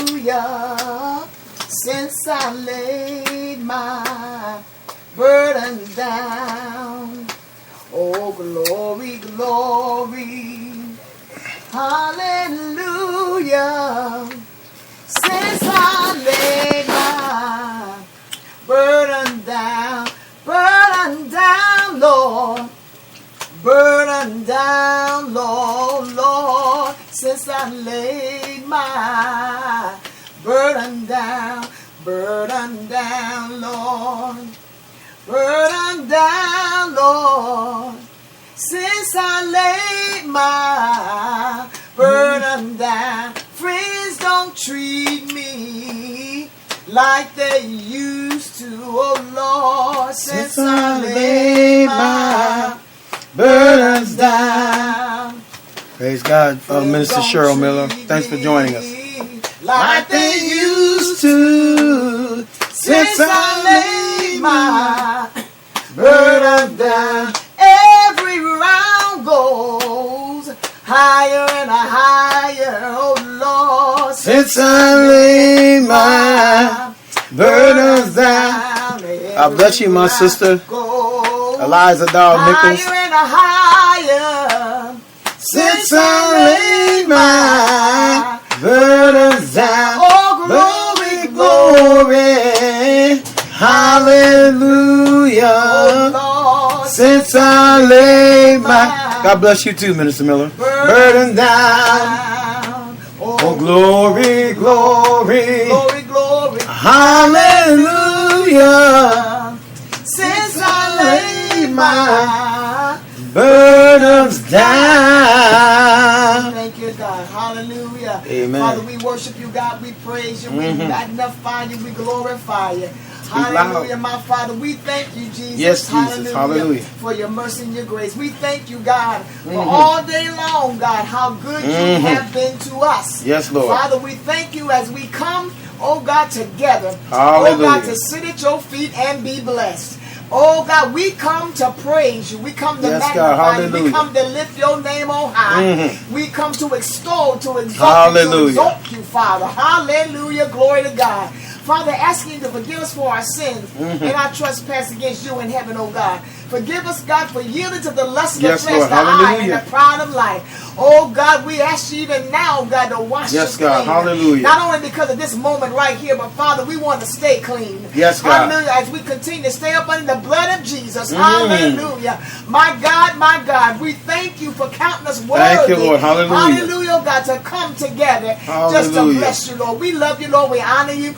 Hallelujah. Since I laid my burden down. Oh, glory, glory. Hallelujah. Since I laid my burden down, Lord. Burden down, Lord, Lord. Since I laid my burden down, Lord. Burden down, Lord. Since I laid my burden down. Friends don't treat me like they used to, oh Lord. Since I laid my burdens down. Praise God, Minister Cheryl Miller. Thanks for joining us. Like they used to. Since I laid my burden down. Every round goes higher and higher, oh Lord. Since I laid my burdens down. God bless you, my sister, Eliza Doll Nichols. Higher and higher. Since I laid my burdens down. Oh, glory, glory. Hallelujah. Oh, Lord. Since I laid my... God bless you too, Minister Miller. Burden down. Oh, glory, glory. Glory, glory. Hallelujah. Since I laid my burdens down. Thank you, God. Hallelujah. Amen. Father, we worship you, God. We praise you. We magnify you. We glorify you. Loud. Hallelujah, my Father. We thank you, Jesus. Yes, Jesus. Hallelujah. For your mercy and your grace. We thank you, God, for all day long, God, how good you have been to us. Yes, Lord. Father, we thank you as we come, oh God, together. Hallelujah. Oh God, to sit at your feet and be blessed. Oh God, we come to praise you. We come to magnify you. We come to lift your name on high. We come to extol, to exalt you, to exalt you, Father. Hallelujah. Glory to God. Father, asking you to forgive us for our sins and our trespass against you in heaven, oh God. Forgive us, God, for yielding to the lust of the flesh, the eye, and the pride of life. Oh God, we ask you even now, God, to wash us clean. Hallelujah. Not only because of this moment right here, but Father, we want to stay clean. Yes, God. Hallelujah. As we continue to stay up under the blood of Jesus. Hallelujah. My God, we thank you for counting us worthy. Thank you, Lord. Hallelujah. Hallelujah, God, to come together just to bless you, Lord. We love you, Lord. We honor you.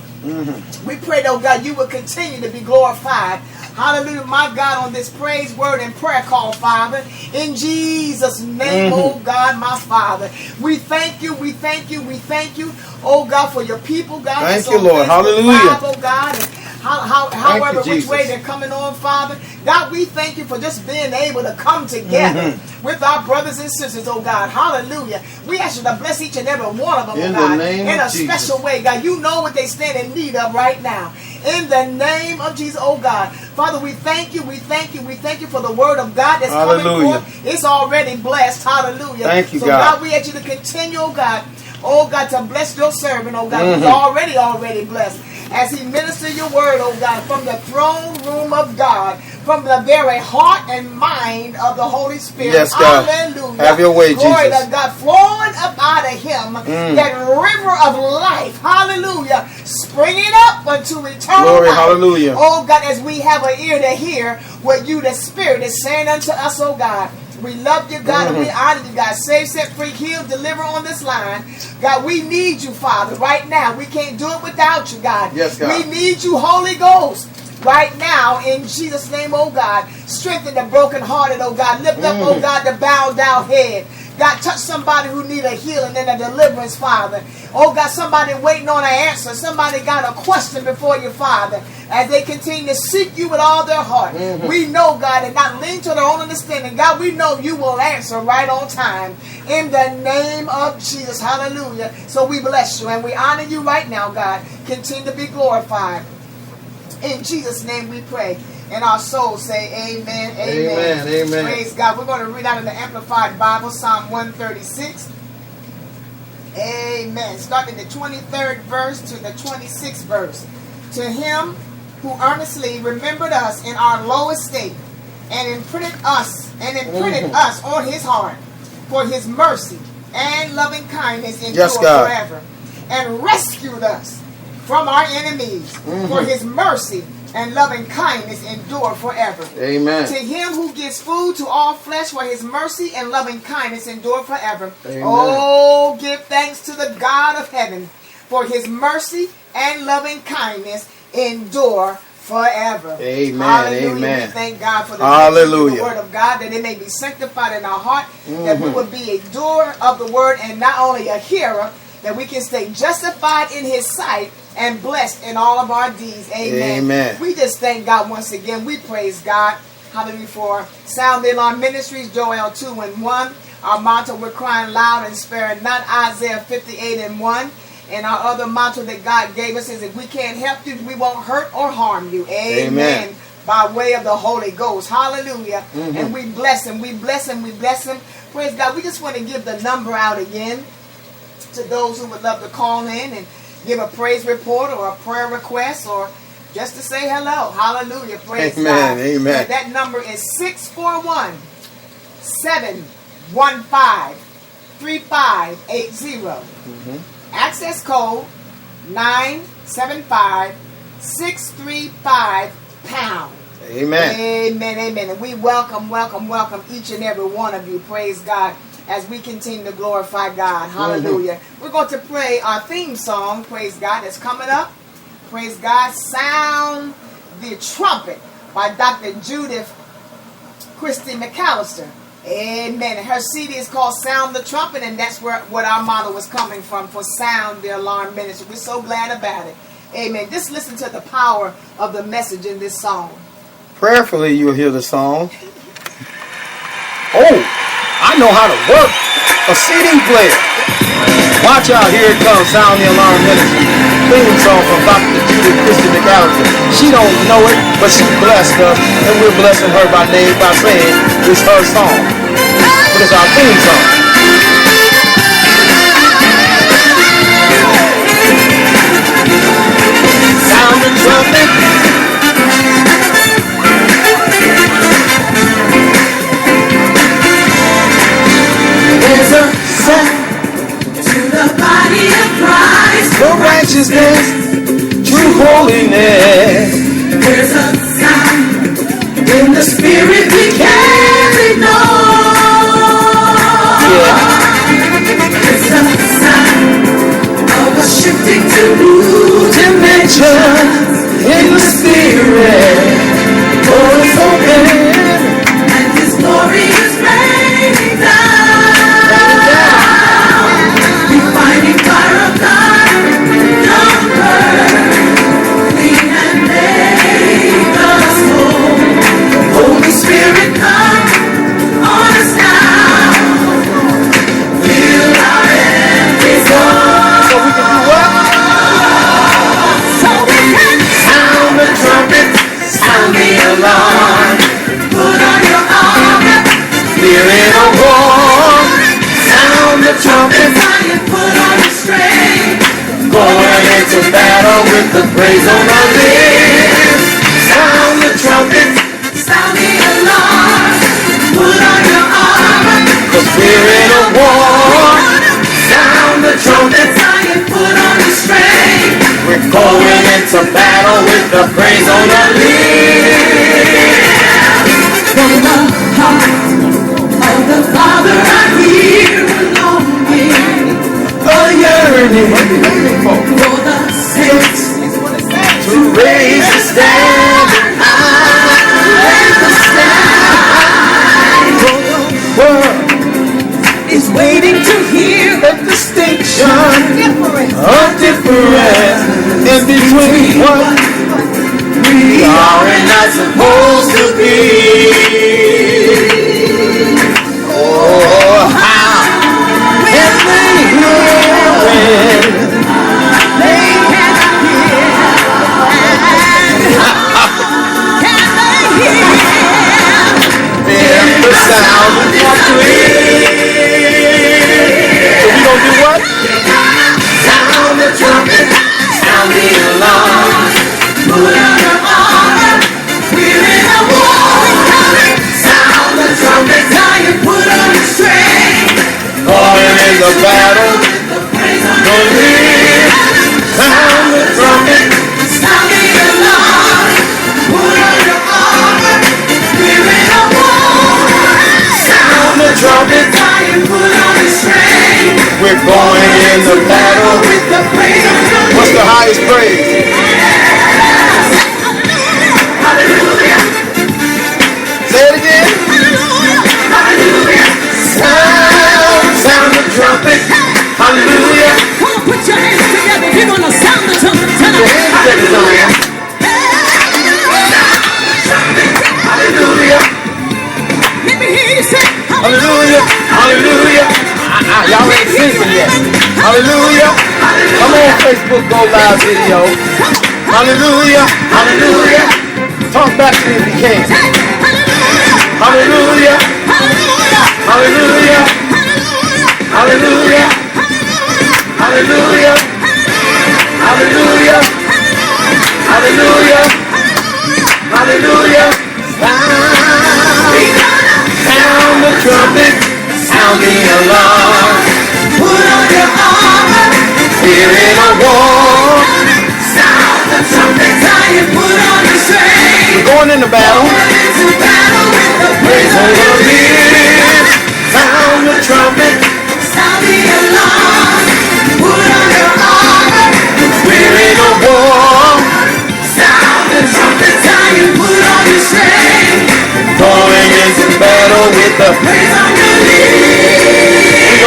We pray, oh God, you will continue to be glorified. Hallelujah, my God, on this praise word and prayer call, Father. In Jesus' name, oh God, my Father. We thank you, we thank you, we thank you, oh God, for your people, God. Thank you, Lord. Hallelujah. Oh God, and however which way they're coming on, Father. God, we thank you for just being able to come together with our brothers and sisters, oh God. Hallelujah. We ask you to bless each and every one of them, oh God, in a special way, God. You know what they stand in need of right now. In the name of Jesus, oh God. Father, we thank you, we thank you, we thank you for the word of God that's coming forth. It's already blessed. Hallelujah. Thank you, so God, we ask you to continue, oh God, to bless your servant, oh God, who's already blessed. As he ministers your word, oh God, from the throne room of God, from the very heart and mind of the Holy Spirit. Yes, God. Hallelujah. Have your way, Glory Jesus. to God. Flowing up out of him, that river of life. Hallelujah. Springing up unto eternal life. Hallelujah. Oh God, as we have an ear to hear what you, the Spirit, is saying unto us, oh God. We love you, God, and we honor you, God. Save, set free, heal, deliver on this line. God, we need you, Father, right now. We can't do it without you, God. Yes, God. We need you, Holy Ghost, right now, in Jesus' name, oh God. Strengthen the brokenhearted, oh God. Lift up, oh God, the bowed down head. God, touch somebody who need a healing and a deliverance, Father. Oh, God, somebody waiting on an answer. Somebody got a question before you, Father, as they continue to seek you with all their heart. We know, God, and not lean to their own understanding. God, we know you will answer right on time. In the name of Jesus, hallelujah. So we bless you and we honor you right now, God. Continue to be glorified. In Jesus' name we pray. And our souls say amen, amen. Amen, amen. Praise God. We're going to read out in the Amplified Bible, Psalm 136. Amen. Amen. Starting the 23rd verse to the 26th verse. To him who earnestly remembered us in our low estate and imprinted us on his heart, for his mercy and loving kindness endure forever, and rescued us from our enemies, for his mercy and loving kindness endure forever. Amen. To him who gives food to all flesh, for his mercy and loving kindness endure forever. Amen. Oh, give thanks to the God of heaven, for his mercy and loving kindness endure forever. Amen. Hallelujah. Amen. We thank God for the word of God, that it may be sanctified in our heart, that we would be a doer of the word and not only a hearer, that we can stay justified in his sight and blessed in all of our deeds. Amen. Amen. We just thank God once again. We praise God. Hallelujah. For Sound the Alarm Ministries, Joel 2:1. Our motto, we're crying loud and sparing not, Isaiah 58:1. And our other motto that God gave us is, if we can't help you, we won't hurt or harm you. Amen. By way of the Holy Ghost. Hallelujah. And we bless him. We bless him. We bless him. Praise God. We just want to give the number out again to those who would love to call in and give a praise report or a prayer request or just to say hello. Hallelujah. Praise God. Amen. And that number is 641-715-3580. Access code 975-635#. Amen. Amen. Amen. And we welcome each and every one of you. Praise God. As we continue to glorify God. Hallelujah. We're going to play our theme song. Praise God. That's coming up. Praise God. Sound the Trumpet by Dr. Judith Christy McAllister. Amen. Her CD is called Sound the Trumpet, and that's what our motto was coming from, for Sound the Alarm Ministry. We're so glad about it. Amen. Just listen to the power of the message in this song. Prayerfully, you'll hear the song. Oh, I know how to work a CD player. Watch out, here it comes, Sound the Alarm Ministry. Theme song from Dr. Judith Christy McAllister. She don't know it, but she blessed us, and we're blessing her by name by saying it's her song. But it's our theme song. Sound the trumpet. There's a sound to the body of Christ, for righteousness, true holiness. there's a sound in the spirit we can't ignore. It's a sound of a shifting to new Dimensions in the spirit. Doors open. and his glory is raining down. Refining fire of God, don't burn, clean and make us whole. Holy Spirit, come on us now. Fill our empty souls. So we can do what? So we can sound the trumpet, sound the alarm. Put on your armor, We're in a war. sound the trumpet, Zion, put on your strength. Going into battle with the praise on our lips. Sound the trumpet, sound the alarm. Put on your armor, 'Cause we're in a war. sound the trumpet, Zion, put on your strength. We're going into battle with the praise on our lips. From the heart of the Father, I hear a longing A yearning for the saints to raise the standard raise the stand. world. Is waiting to hear The distinction difference. of difference in between what we are and not supposed to be. Oh, how can they hear it? They cannot hear. Can they hear? In the sound of the tree. So we gonna do what? the battle. Gonna live. Sound the trumpet. Sound the alarm. Put on your armor. We're in a war. Sound the trumpet. Put on the strength. We're going in the battle. With the praise of the What's the highest praise? Hallelujah. Say it again. Hallelujah. Sound the trumpet. Hallelujah. Come on, put your hands together. We're gonna sound the trumpet tonight. Hallelujah. Hallelujah. Let me hear you say Hallelujah. Hallelujah. Y'all ain't singing yet. Hallelujah. Come on, Facebook Go Live video. Hallelujah. Hallelujah. Talk back to me if you can. Hallelujah. Hallelujah. Hallelujah. Hallelujah. Hallelujah. Hallelujah. Hallelujah. Sound the trumpet. Sound the alarm. put on your armor. We're in a war. Sound the trumpet. Zion, put on the strength. We're going in the battle. Into battle with the praise of We're the gonna live. Sound the trumpet. Sound the alarm. Put on your armor. We're in a war. Sound the trumpet. Zion, put on the strength. Going into battle with the Praise on the lead.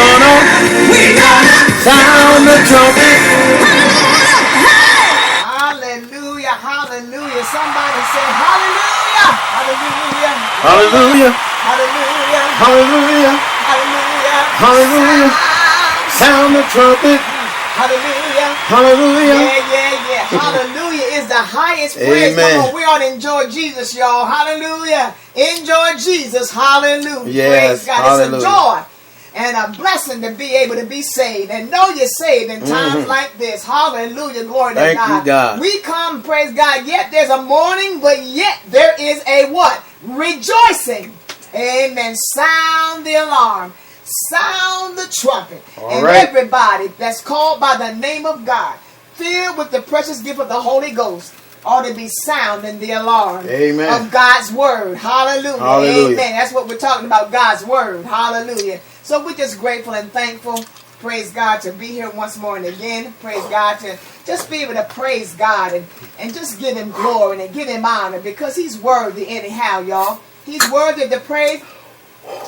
We're gonna sound the trumpet. Hallelujah, hallelujah. Somebody say hallelujah, hallelujah, Hallelujah. hallelujah, Hallelujah. hallelujah, Hallelujah. Sound the trumpet. hallelujah. Hallelujah. Yeah. Hallelujah is the highest praise. Amen. Come on, we ought to enjoy Jesus, y'all. Hallelujah. Enjoy Jesus. Hallelujah. Yes, Praise God. hallelujah. It's a joy and a blessing to be able to be saved and know you're saved in times like this. Hallelujah. Glory to Thank God. you, God. We come, praise God, yet there's a mourning, but yet there is a what? Rejoicing. Amen. Sound the alarm. Sound the trumpet. All and right. everybody that's called by the name of God, filled with the precious gift of the Holy Ghost, ought to be sounding the alarm Amen. of God's word. Hallelujah. Hallelujah. Amen. That's what we're talking about, God's word. Hallelujah. So we're just grateful and thankful, praise God, to be here once more and again. Praise God, to just be able to praise God and just give him glory and give him honor, because he's worthy anyhow, y'all. He's worthy of the praise.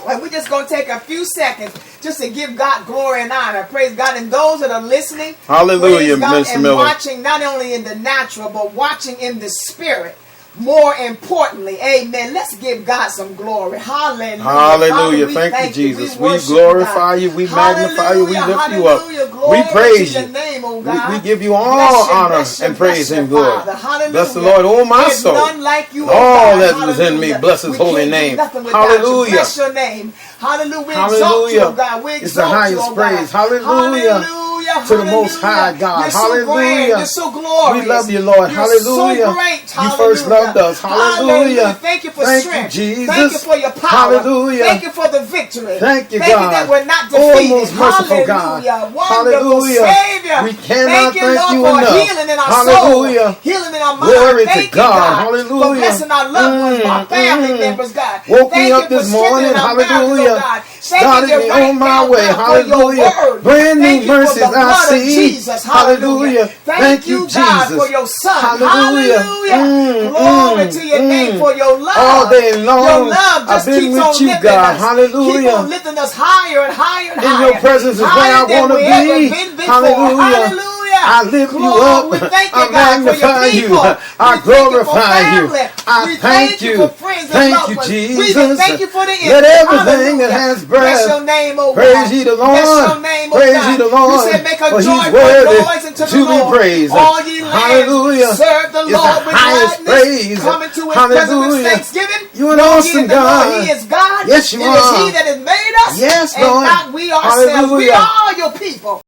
And we're just going to take a few seconds just to give God glory and honor. Praise God. And those that are listening, Hallelujah, praise God, Mr. and Miller. watching not only in the natural, but watching in the spirit. More importantly, amen. Let's give God some glory. Hallelujah. Hallelujah. Father, Thank you, Jesus. We We worship glorify you, you. We God. magnify you. We Hallelujah, lift you up. hallelujah. Glory We praise to your you. name, oh God. We give you all Bless you, honor bless you, and praise bless you, and glory. Father. Hallelujah. Bless the Lord, oh my There's soul. none like you, And oh all God. that is in me, Hallelujah. bless his We holy can't do name. nothing without you. Hallelujah. Bless your name. Hallelujah. We exalt Hallelujah. you, oh God. We It's the exalt highest you, oh praise. God. Hallelujah. Hallelujah. To the Most High God. You're so grand. Hallelujah. You're so glorious. We love you, Lord. You're Hallelujah. so great. You first loved us. Hallelujah. Thank you for Thank strength. you, Jesus. Thank you for your power. Hallelujah. Thank you for the victory. Thank you, Thank God. you that we're not Oh, defeated. most merciful God. Hallelujah. Wonderful Hallelujah. Savior. We cannot thank you, thank Lord, you for enough. healing in our Hallelujah. soul. Healing in our mind. Glory to thank you, God. God. Hallelujah. For blessing our loved ones, our family members, God. Woke thank me up you for this morning. strengthening our marriages, Hallelujah. oh God. Thank Started you, me right on my now, way. God, for your Hallelujah. word. Brand Thank new you for mercies the I blood of see. Jesus. Hallelujah. Thank you, God, Jesus. for your son. Hallelujah. Glory to your name for your love. All day long, Your love I've just been keeps with on you, lifting God. us. Hallelujah. Keep on lifting us higher and higher and In higher. your presence is where Higher I than want to we ever be. been before. Hallelujah. Hallelujah. I lift you Lord, up. we thank you, I God, for your magnify you. people. I We thank glorify you. you. For family. I We thank you. for friends and Thank loved you, ones. Jesus. We even thank you for the Let enemy. everything that Hallelujah. has Bless breath your name, oh praise God. ye the Bless Lord. your name, oh Praise God. ye the Lord. You said make a For he's joyful worthy noise unto to the be Lord. praised. All ye lands, Hallelujah. serve the It's Lord the with highest gladness. praise. Come into his Hallelujah. presence with thanksgiving. You an Know ye awesome that the Lord, God. he is God. Yes, you It are. is he that has made us. Yes, and Lord. not we ourselves. We Hallelujah. are your people.